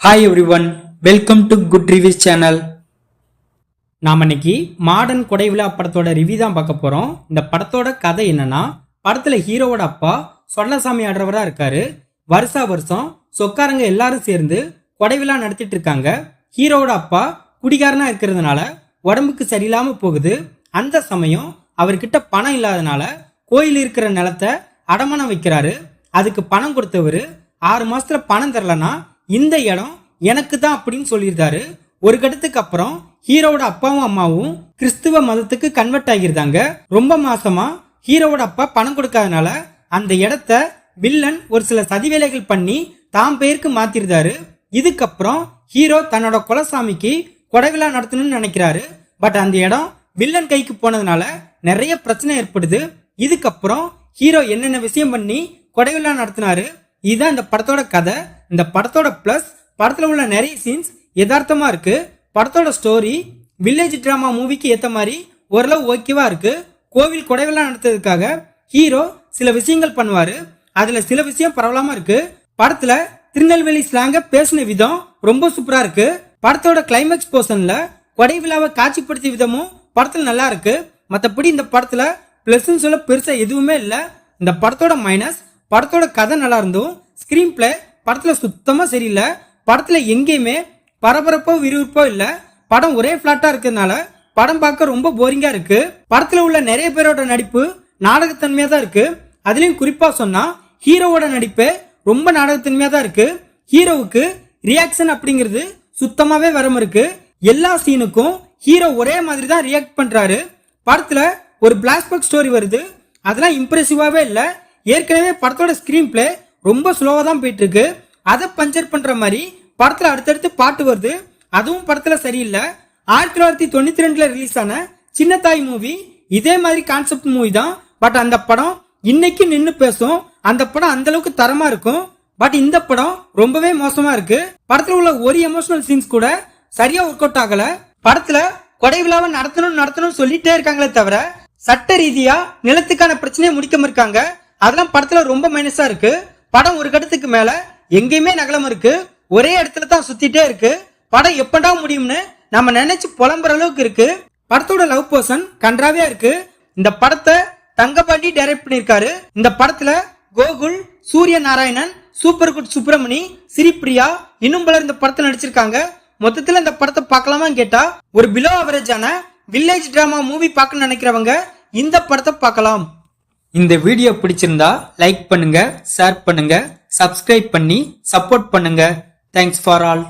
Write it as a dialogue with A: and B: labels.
A: Hi everyone, welcome to Good Reviews channel. நாம இன்னைக்கு modern கொடை விழா படத்தோட ரிவ்யூ தான் பார்க்க போறோம். இந்த படத்தோட கதை என்னன்னா, படத்துல ஹீரோவோட அப்பா சொல்லசாமி ஆடுறவரா இருக்காரு. வருஷம் சொக்காரங்க எல்லாரும் சேர்ந்து கொடை விழா நடத்திட்டு இருக்காங்க. ஹீரோவோட அப்பா குடிகாரனா இருக்கிறதுனால உடம்புக்கு சரியில்லாம போகுது. அந்த சமயம் அவர்கிட்ட பணம் இல்லாதனால கோயில் இருக்கிற நிலத்தை அடமானம் வைக்கிறாரு. அதுக்கு பணம் கொடுத்தவரு 6 மாசத்துல பணம் தரலனா இந்த இடம் எனக்கு தான் அப்படின்னு சொல்லியிருந்தாரு. ஒரு கட்டத்துக்கு அப்புறம் ஹீரோவோட அப்பாவும் அம்மாவும் கிறிஸ்துவ மதத்துக்கு கன்வெர்ட் ஆகிருந்தாங்க. ரொம்ப மாசமா ஹீரோவோட அப்பா பணம் கொடுக்காதனால அந்த இடத்த வில்லன் ஒரு சில சதி வேலைகள் பண்ணி தாம் பேருக்கு மாத்திருந்தாரு. இதுக்கப்புறம் ஹீரோ தன்னோட குலசாமிக்கு கொடை விழா நடத்தணும்னு நினைக்கிறாரு. பட் அந்த இடம் வில்லன் கைக்கு போனதுனால நிறைய பிரச்சனை ஏற்படுது. இதுக்கப்புறம் ஹீரோ என்னென்ன விஷயம் பண்ணி கொடை விழா நடத்தினாரு, இதுதான் இந்த படத்தோட கதை. இந்த படத்தோட பிளஸ், படத்துல உள்ள நிறைய சீன்ஸ் யதார்த்தமா இருக்கு. படத்தோட ஸ்டோரி வில்லேஜ் டிராமா மூவிக்கு ஏத்த மாதிரி ஓரளவு ஓகேவா இருக்கு. கோவில் கொடை விழா நடத்துறதுக்காக ஹீரோ சில விஷயங்கள் பண்ணுவாரு, அதுல சில விஷயம் பரவலாம இருக்கு. படத்துல திருநெல்வேலி ஸ்லாங்க பேசின விதம் ரொம்ப சூப்பரா இருக்கு. படத்தோட கிளைமேக்ஸ் போர்ஷன்ல கொடை விழாவை காட்சிப்படுத்திய விதமும் படத்துல நல்லா இருக்கு. மற்றபடி இந்த படத்துல பிளஸ் சொல்ல பெருசா எதுவுமே இல்ல. இந்த படத்தோட மைனஸ், படத்தோட கதை நல்லா இருந்தும் ஸ்கிரீன் பிளே படத்துல சுத்தமா சரியில்லை. படத்துல எங்கேயுமே பரபரப்போ விறுவிறுப்போ இல்ல. படம் ஒரே பிளாட்டா இருக்கிறதுனால படம் பார்க்க ரொம்ப போரிங்கா இருக்கு. படத்துல உள்ள நிறைய பேரோட நடிப்பு நாடகத்தன்மையா தான் இருக்கு. அதுலயும் குறிப்பா சொன்னா ஹீரோவோட நடிப்பு ரொம்ப நாடகத்தன்மையா தான் இருக்கு. ஹீரோவுக்கு ரியாக்ஷன் அப்படிங்கிறது சுத்தமாவே வராம இருக்கு. எல்லா சீனுக்கும் ஹீரோ ஒரே மாதிரி தான் ரியாக்ட் பண்றாரு. படத்துல ஒரு பிளாஷ்பேக் ஸ்டோரி வருது, அதெல்லாம் இம்ப்ரெசிவாவே இல்ல. ஏற்கனவே படத்தோட ஸ்கிரீன் பிளே ரொம்ப ஸ்லோவா தான் போயிட்டு இருக்கு. அதை பஞ்சர் பண்ற மாதிரி படத்துல அடுத்தடுத்து பாட்டு வருது, அதுவும் படத்துல சரியில்லை. 1992 ரிலீஸ் ஆன சின்ன தாய் மூவி இதே மாதிரி கான்செப்ட் மூவி தான். பட் அந்த படம் இன்னைக்கு நின்னு பேசும். அந்த படம் அந்த அளவுக்கு தரமா இருக்கும். பட் இந்த படம் ரொம்பவே மோசமா இருக்கு. படத்துல உள்ள ஒரு எமோஷனல் சீன்ஸ் கூட சரியா ஒர்க் அவுட் ஆகல. படத்துல கொடை விழாவை நடத்தணும் சொல்லிட்டே இருக்காங்களே தவிர சட்ட ரீதியா நிலத்துக்கான பிரச்சனையை முடிக்காம இருக்காங்க. அதெல்லாம் படத்துல ரொம்ப மைனஸா இருக்கு. படம் ஒரு கட்டத்துக்கு மேல எங்கேயுமே நகலம் இருக்கு, ஒரே இடத்துல தான் சுத்திட்டே இருக்கு. படம் எப்படா முடியும்னு நம்ம நினைச்சு புலம்புற அளவுக்கு இருக்கு. படத்தோட லவ் போர்ஷன் கன்றாவியா இருக்கு. இந்த படத்தை தங்கபாண்டி டைரக்ட் பண்ணிருக்காரு. இந்த படத்துல கோகுல், சூரிய நாராயணன், சூப்பர் குட் சுப்பிரமணி, ஸ்ரீபிரியா இன்னும் பலர் இந்த படத்துல நடிச்சிருக்காங்க. மொத்தத்துல இந்த படத்தை பார்க்கலாமான்னு கேட்டா ஒரு பிலோ அவரேஜான வில்லேஜ் டிராமா மூவி பார்க்க நினைக்கிறவங்க இந்த படத்தை பார்க்கலாம். இந்த வீடியோ பிடிச்சிருந்தா லைக் பண்ணுங்க, ஷேர் பண்ணுங்க, சப்ஸ்கிரைப் பண்ணி சப்போர்ட் பண்ணுங்க. Thanks for all.